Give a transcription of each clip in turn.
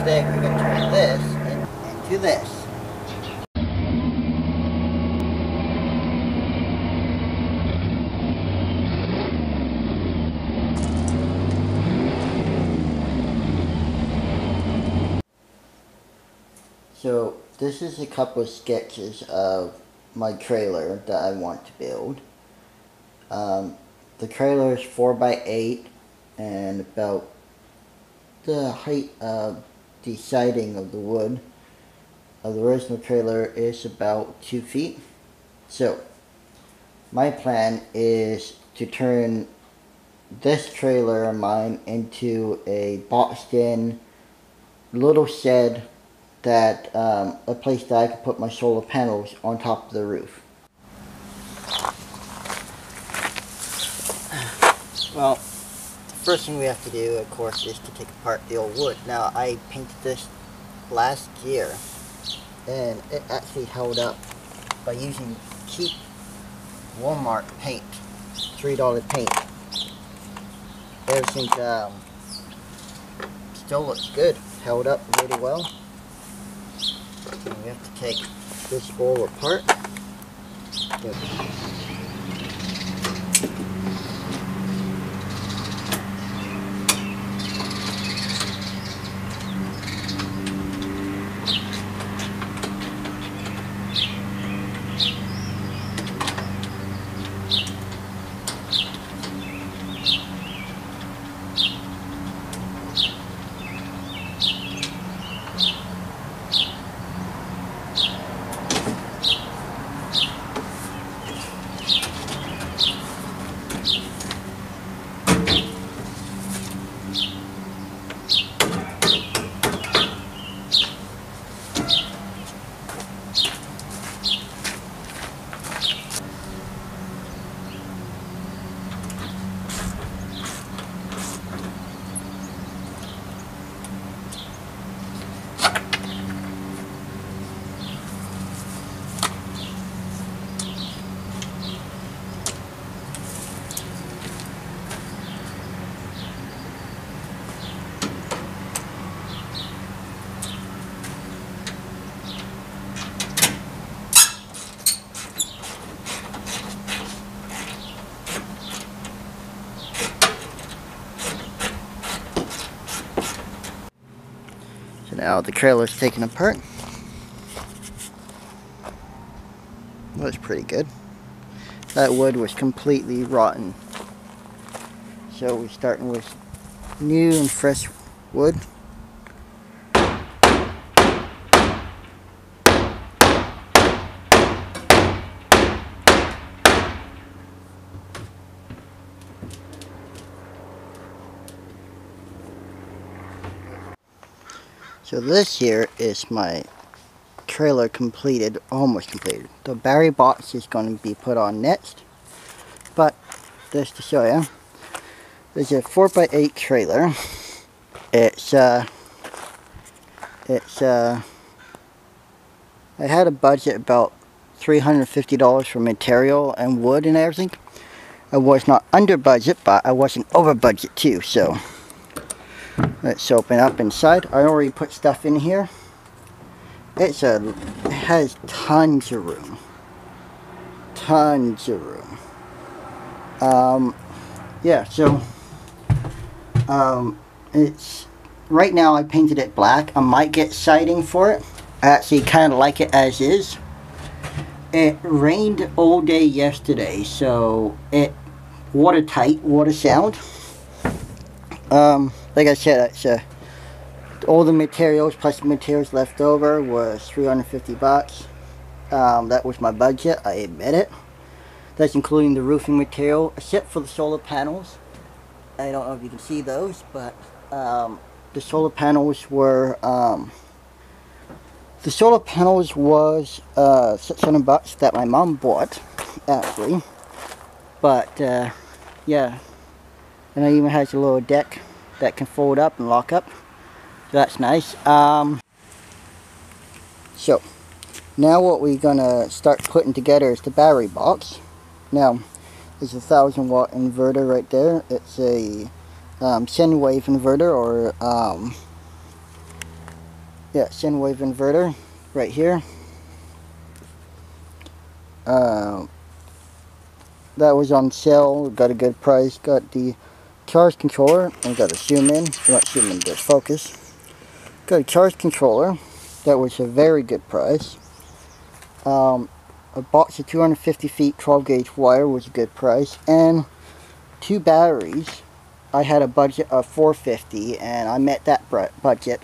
stick, we're going to turn this into this. So this is a couple of sketches of my trailer that I want to build. The trailer is 4x8 and about the height of the siding of the wood of the original trailer is about 2 feet. So my plan is to turn this trailer of mine into a boxed in little shed that a place that I could put my solar panels on top of the roof. Well, the first thing we have to do, of course, is to take apart the old wood. Now, I painted this last year, and it actually held up by using cheap Walmart paint, $3 paint. Everything still looks good, held up really well. And we have to take this all apart. So now the trailer is taken apart. Looks pretty good. That wood was completely rotten. So we're starting with new and fresh wood. So this here is my trailer completed, almost completed. The battery box is going to be put on next. But just to show you, there's a 4x8 trailer. I had a budget about $350 for material and wood and everything. I was not under budget, but I wasn't over budget too, so let's open up inside. I already put stuff in here. It has tons of room. Tons of room. Yeah, so it's right now I painted it black. I might get siding for it. I actually kind of like it as is. It rained all day yesterday, so it watertight, water sound. Like I said, it's all the materials plus the materials left over was $350. That was my budget, I admit it. That's including the roofing material, except for the solar panels. I don't know if you can see those, but the solar panels were was $600 that my mom bought, actually. But yeah, and it even has a little deck that can fold up and lock up. So that's nice. So now what we're gonna start putting together is the battery box. Now there's a 1000-watt inverter right there. It's a sine wave inverter, or Yeah, sine wave inverter right here. That was on sale, got a good price. Got the charge controller, and got a zoom in, not zoom in, just focus. Got a charge controller, that was a very good price. A box of 250 feet 12 gauge wire was a good price, and 2 batteries. I had a budget of $450 and I met that budget.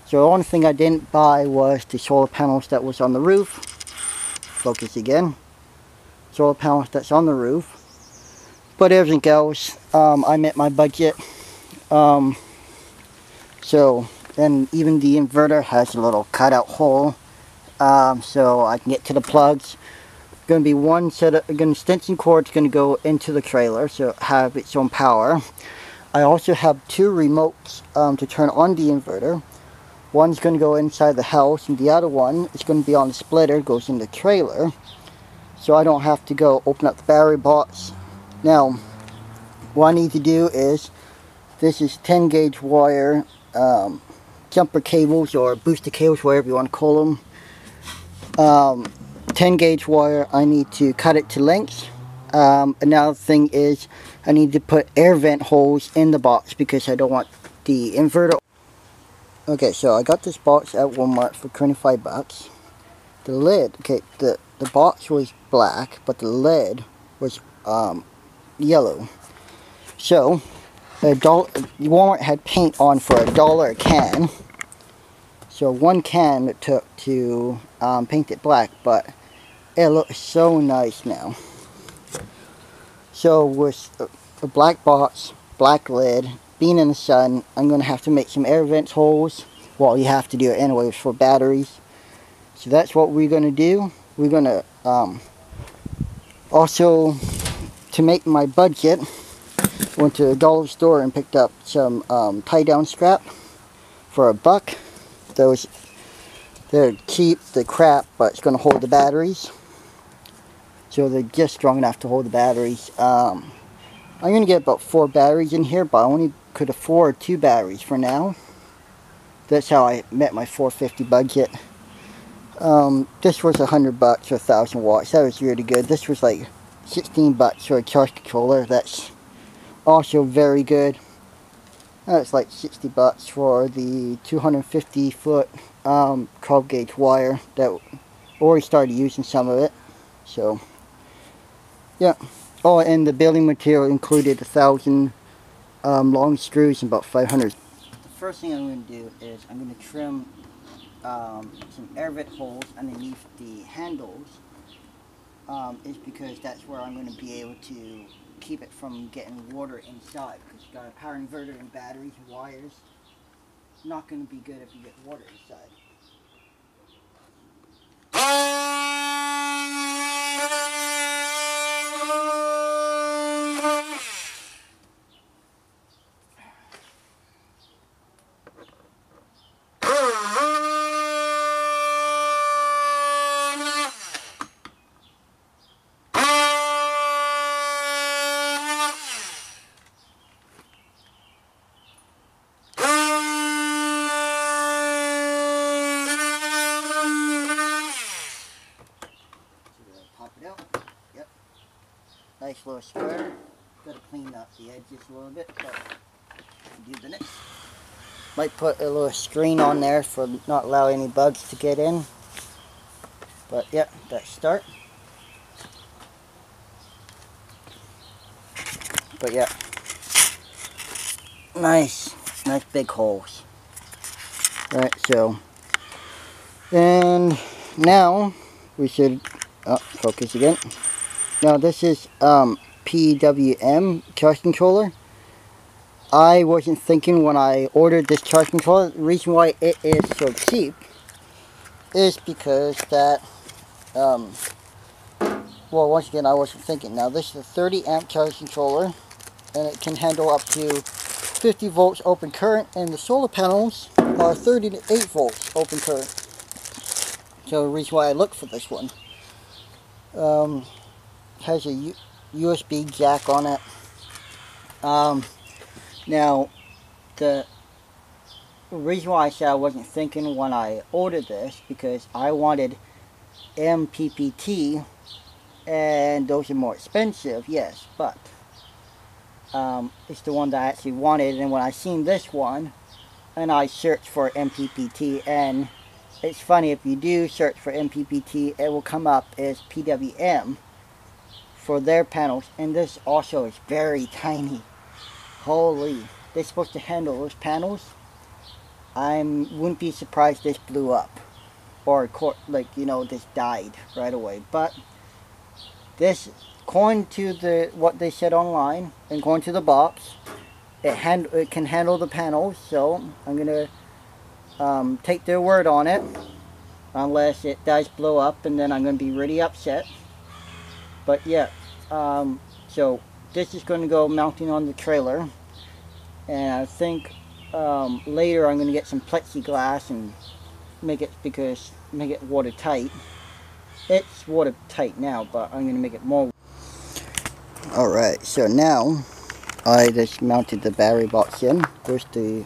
So the only thing I didn't buy was the solar panels that was on the roof. Focus again. Solar panels that's on the roof. But everything else, I met my budget. And even the inverter has a little cutout hole, so I can get to the plugs. Going to be one set of extension cords going to go into the trailer, so have its own power. I also have 2 remotes to turn on the inverter. One's going to go inside the house, and the other one is going to be on the splitter, goes in the trailer. So I don't have to go open up the battery box. Now, what I need to do is, this is 10 gauge wire, jumper cables or booster cables, whatever you want to call them. 10 gauge wire, I need to cut it to length. Another thing is, I need to put air vent holes in the box because I don't want the inverter. Okay, so I got this box at Walmart for 25 bucks. The lid, okay, the box was black, but the lid was yellow. So, Walmart had paint on for $1 a can. So 1 can it took to paint it black, but it looks so nice now. So with a black box, black lid, being in the sun, I'm going to have to make some air vent holes. Well, you have to do it anyways for batteries. So that's what we're going to do. We're going to also, to make my budget, went to a dollar store and picked up some tie down strap for $1. Those, they're cheap, they're crap, but it's going to hold the batteries. So they're just strong enough to hold the batteries. I'm going to get about 4 batteries in here, but I only could afford 2 batteries for now. That's how I met my $450 budget. This was $100 for 1,000 watts. That was really good. This was like $16 for a charge controller. That's also very good. That's like $60 for the 250 foot 12 gauge wire. That already started using some of it. So yeah. Oh, and the building material included 1,000 long screws and about 500. The first thing I'm going to do is I'm going to trim some air vent holes underneath the handles. Is because that's where I'm going to be able to keep it from getting water inside. Because you got a power inverter and batteries and wires. It's not going to be good if you get water inside. Pop it out. Yep. Nice little square. Got to clean up the edges a little bit, but do the next. Might put a little screen on there for not allow any bugs to get in. But yeah, that's start. But yeah, nice big holes. Right, so, and now we should focus again. Now this is PWM charge controller. I wasn't thinking when I ordered this charge controller, the reason why it is so cheap is because that, well, once again, I wasn't thinking. Now this is a 30 amp charge controller, and it can handle up to 50 volts open current, and the solar panels are 30 to 8 volts open current. So the reason why I looked for this one. Has a USB jack on it. Now, the the reason why I said I wasn't thinking when I ordered this, because I wanted MPPT, and those are more expensive, yes, but it's the one that I actually wanted. And when I seen this one, and I searched for MPPT, and it's funny, if you do search for MPPT, it will come up as PWM for their panels, and this also is very tiny. Holy, they're supposed to handle those panels. I wouldn't be surprised this blew up, or like, you know, this died right away. But this, according to what they said online and according to the box, it can handle the panels. So I'm gonna take their word on it, unless it does blow up, and then I'm gonna be really upset. But yeah, so this is going to go mounting on the trailer, and I think later I'm going to get some plexiglass and make it watertight. It's watertight now, but I'm going to make it more. Alright, so now I just mounted the battery box in. There's the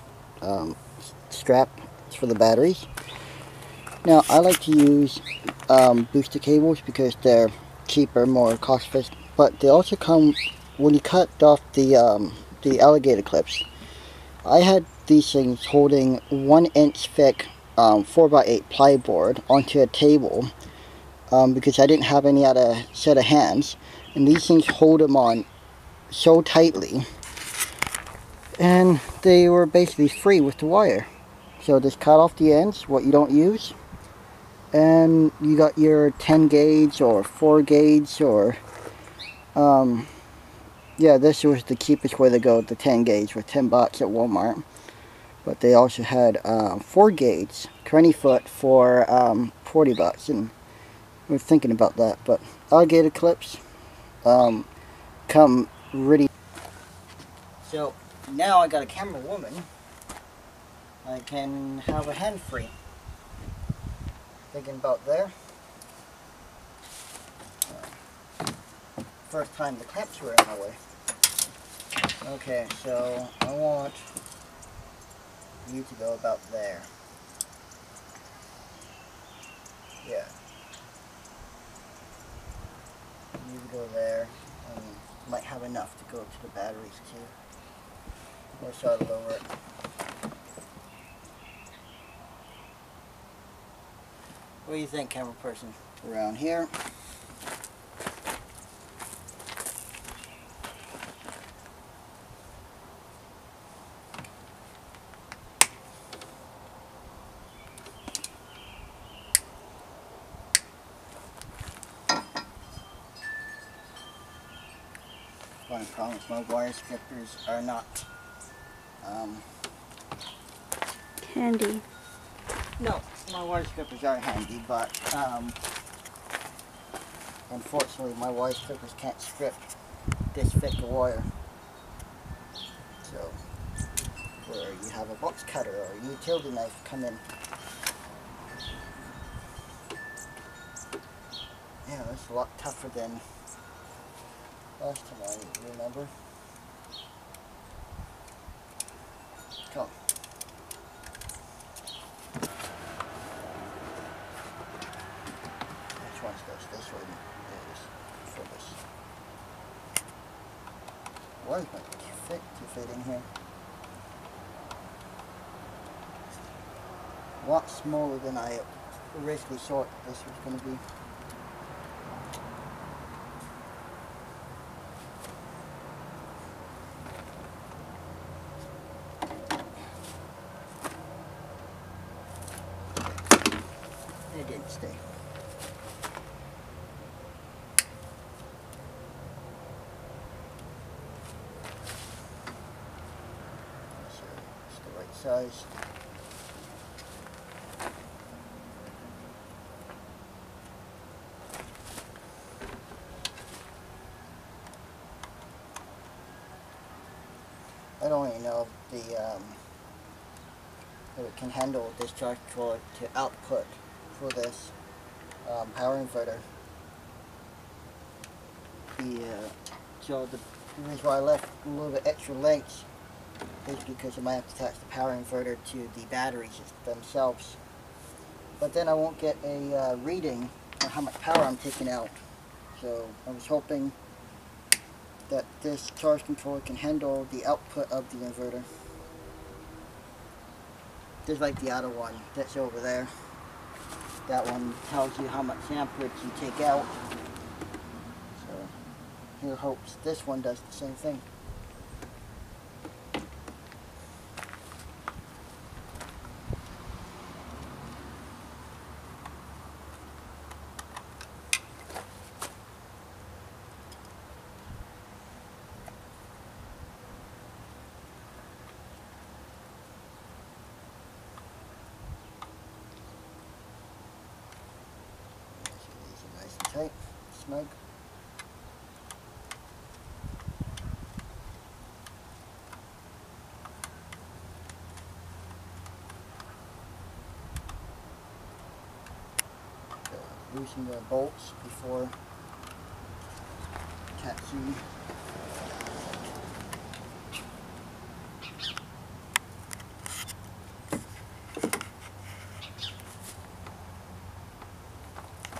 strap for the batteries. Now I like to use booster cables because they're cheaper, more cost efficient, but they also come when you cut off the alligator clips. I had these things holding 1 inch thick 4x8 plyboard onto a table because I didn't have any other set of hands, and these things hold them on so tightly, and they were basically free with the wire. So just cut off the ends, what you don't use, and you got your 10 gauge or 4 gauge, or yeah, this was the cheapest way to go. The 10 gauge was $10 at Walmart, but they also had 4 gauge 20 foot for $40, and we're thinking about that. But alligator clips come really. So now I got a camera woman, I can have a hand free. Thinking about there. First time the clamps were in my way. Okay, so I want you to go about there. Yeah. You to go there, and might have enough to go to the batteries too. Or try to lower it. What do you think, camera person? Around here. I promise my wire strippers are not handy. No, my wire strippers are handy, but unfortunately my wire strippers can't strip this thick of wire. So where you have a box cutter or a utility knife come in. Yeah, it's a lot tougher than last time, I remember. Come. Which one goes this way? Is for this. Why is my too fit in here? A lot smaller than I originally thought this was going to be. It didn't stay. So it's the right size. I don't even know if if it can handle discharge controller to output for this power inverter. So the reason why I left a little bit extra length is because I might have to attach the power inverter to the batteries themselves. But then I won't get a reading on how much power I'm taking out. So I was hoping that this charge controller can handle the output of the inverter. Just like the other one that's over there. That one tells you how much amperage you take out. So here hopes this one does the same thing. Nice and tight, snug. Loosen the bolts before attaching.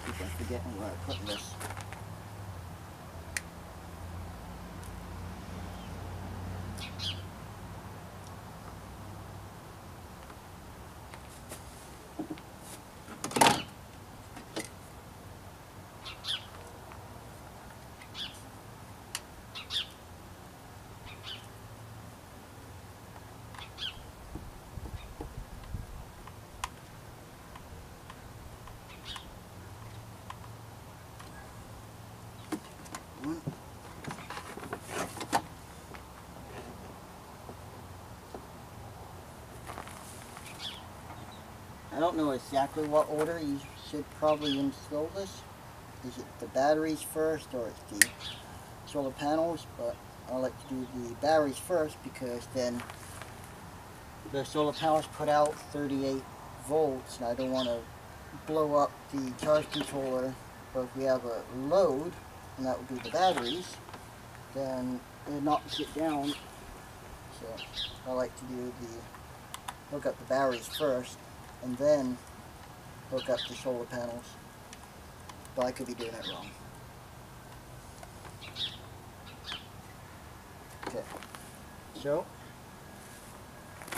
Keep on forgetting where I put this. I don't know exactly what order you should probably install this. Is it the batteries first or it's the solar panels? But I like to do the batteries first because then the solar panels put out 38 volts and I don't want to blow up the charge controller. But if we have a load, and that would be the batteries, then it knocks it down. So I like to do hook up the batteries first and then hook up the solar panels. But I could be doing it wrong. Okay, so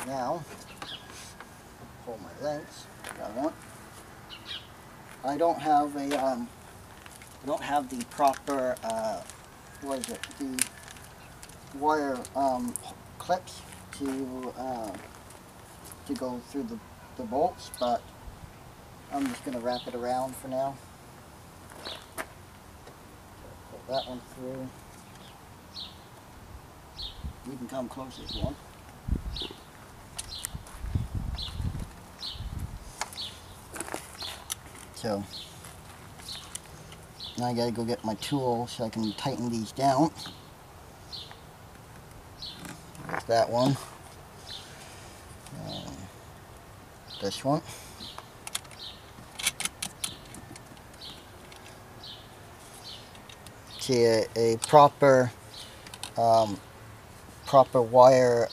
now pull my lengths that I want. I don't have the proper what is it? The wire clips to go through the bolts, but I'm just going to wrap it around for now. Pull that one through. You can come closer if you want. So now I gotta go get my tool so I can tighten these down. There's that one. And this one. See, a proper wire,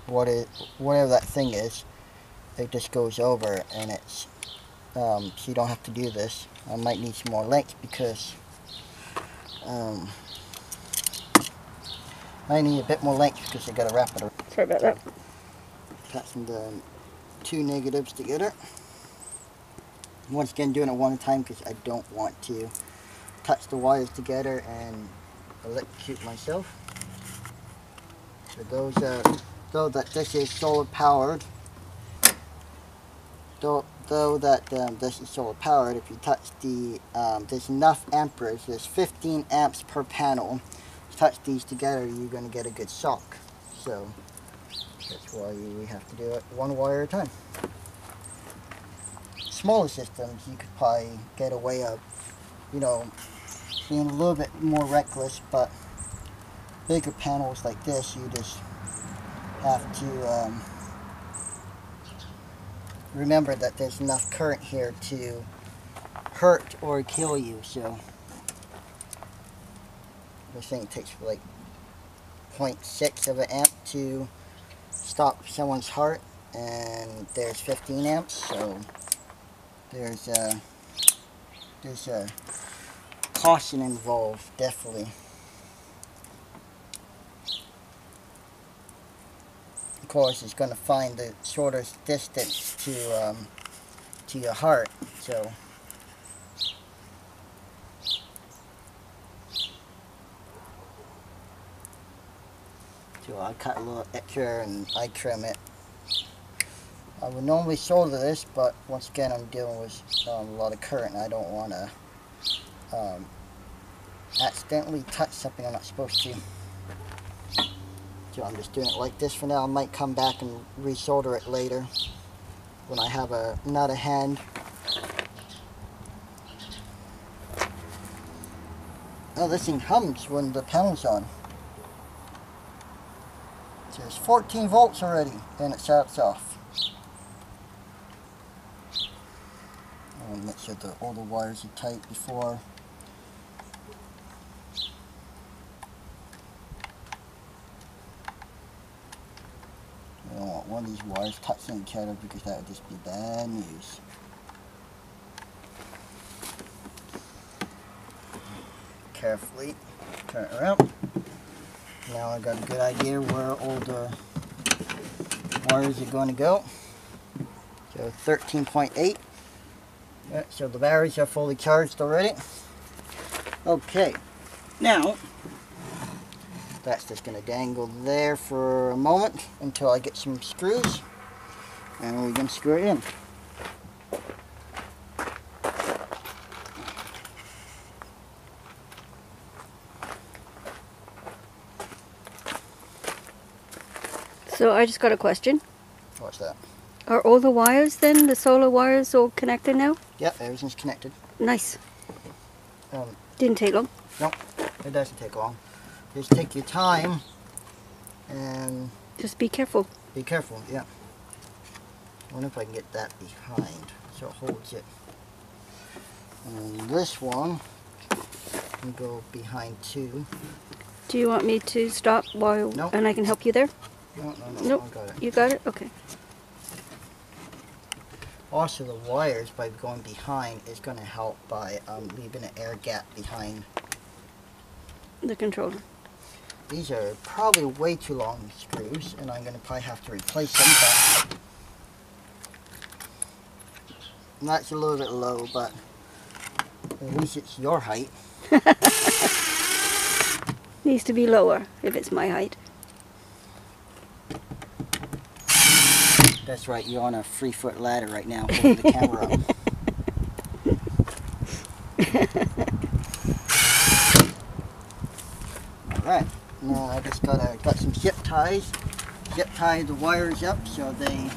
whatever that thing is, it just goes over, and it's so you don't have to do this. I might need some more length because I need a bit more length because I got to wrap it around. Sorry about that. Attaching the two negatives together. Once again, doing it one at a time because I don't want to touch the wires together and electrocute myself. So those though that this is solar powered, though that this is solar powered, if you touch the there's enough amperage, there's 15 amps per panel. If you touch these together, you're going to get a good shock. So that's why we have to do it one wire at a time. Smaller systems, you could probably get away of, you know, being a little bit more reckless, but bigger panels like this, you just have to remember that there's enough current here to hurt or kill you. So this thing takes like 0.6 of an amp to stop someone's heart, and there's 15 amps, so there's a caution involved, definitely. Of course, it's going to find the shortest distance to your heart, so I cut a little extra and I trim it. I would normally solder this, but once again I'm dealing with a lot of current and I don't want to accidentally touch something I'm not supposed to. So I'm just doing it like this for now. I might come back and resolder it later when I have another hand. Oh, this thing hums when the panel's on. So it's 14 volts already, and it shuts off. I want to make sure that all the wires are tight before. I don't want one of these wires touching each other because that would just be bad news. Carefully turn it around. Now I got a good idea where all the wires are going to go. So 13.8. Yeah, so the batteries are fully charged already. Okay, now that's just going to dangle there for a moment until I get some screws, and we can screw it in. So I just got a question. What's that? Are all the wires then, the solar wires, all connected now? Yep, everything's connected. Nice. Didn't take long. Nope, it doesn't take long. Just take your time and Just be careful. be careful, yeah. I wonder if I can get that behind so it holds it. And this one can go behind too. Do you want me to stop while Nope. and I can help you there? No, Nope. I got it. You got it? Okay. Also, the wires, by going behind, is going to help by leaving an air gap behind. The controller. These are probably way too long screws, and I'm going to probably have to replace them, but that's a little bit low, but at least it's your height. Needs to be lower if it's my height. That's right, you're on a 3-foot ladder right now, holding the camera up. Alright, now I just got some zip ties. Zip tie the wires up so they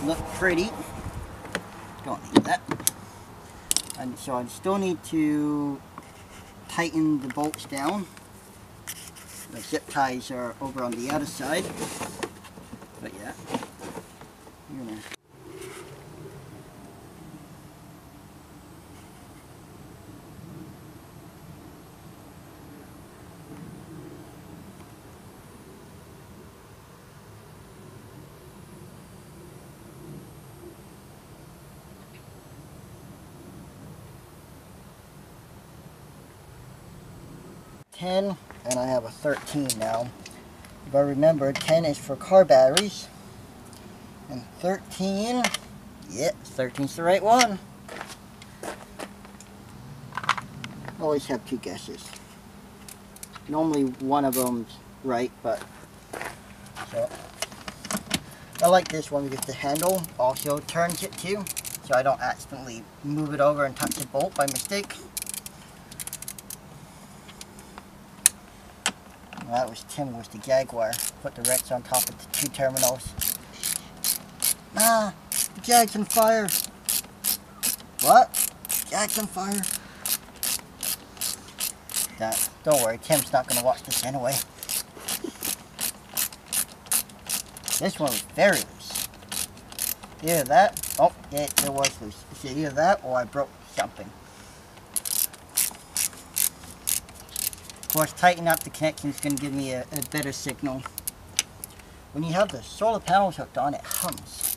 look pretty. Don't need that. And so I still need to tighten the bolts down. The zip ties are over on the other side. But yeah. You're gonna $10, and I have a 13 now. But remember, 10 is for car batteries, and 13, yeah, 13's the right one. Always have two guesses. Normally one of them's right, but so I like this one because the handle also turns it too, so I don't accidentally move it over and touch the bolt by mistake. That was Tim with the Jaguar. Put the wrench on top of the two terminals. Ah, the Jag's on fire. What? Jag's on fire. Don't worry, Tim's not going to watch this anyway. This one was very loose. Either that, oh, yeah, it was loose. It's either that or I broke something. Of course, tightening up the connection is going to give me a better signal. When you have the solar panels hooked on, it hums.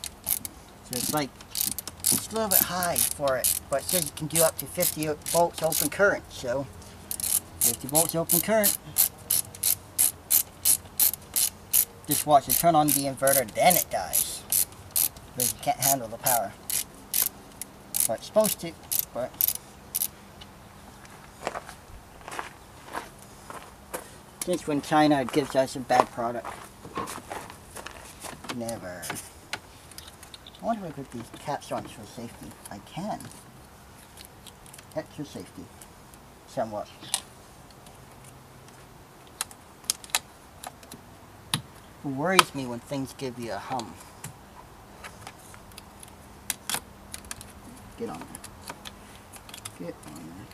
So it's like, it's a little bit high for it, but it says you can do up to 50 volts open current. So 50 volts open current. Just watch it turn on the inverter, then it dies. Because you can't handle the power. But it's supposed to, but since when China gives us a bad product. Never. I wonder if I put these caps on for safety. I can. Extra safety. Somewhat. It worries me when things give you a hum. Get on there. Get on there.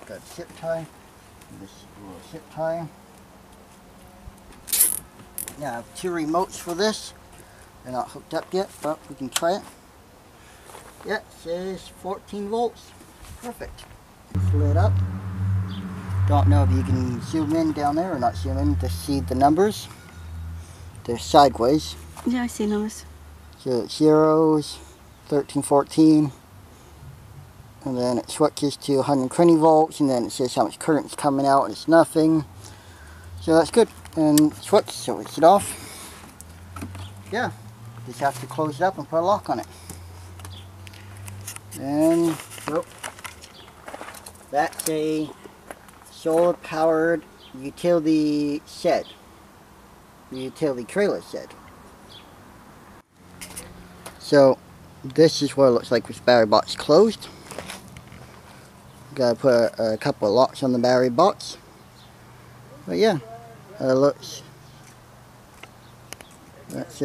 Got a zip tie. This little zip tie. Now I have 2 remotes for this. They're not hooked up yet, but we can try it. Yeah, it says 14 volts. Perfect. It's lit up. Don't know if you can zoom in down there or not zoom in to see the numbers. They're sideways. Yeah, I see numbers. So it's zeros, 13, 14. And then it switches to 120 volts, and then it says how much current is coming out, and it's nothing. So that's good. And switch, so it's it off. Yeah, just have to close it up and put a lock on it. And so that's a solar powered utility shed. The utility trailer shed. So this is what it looks like with the battery box closed. Gotta put a couple of locks on the battery box. But yeah, looks, that's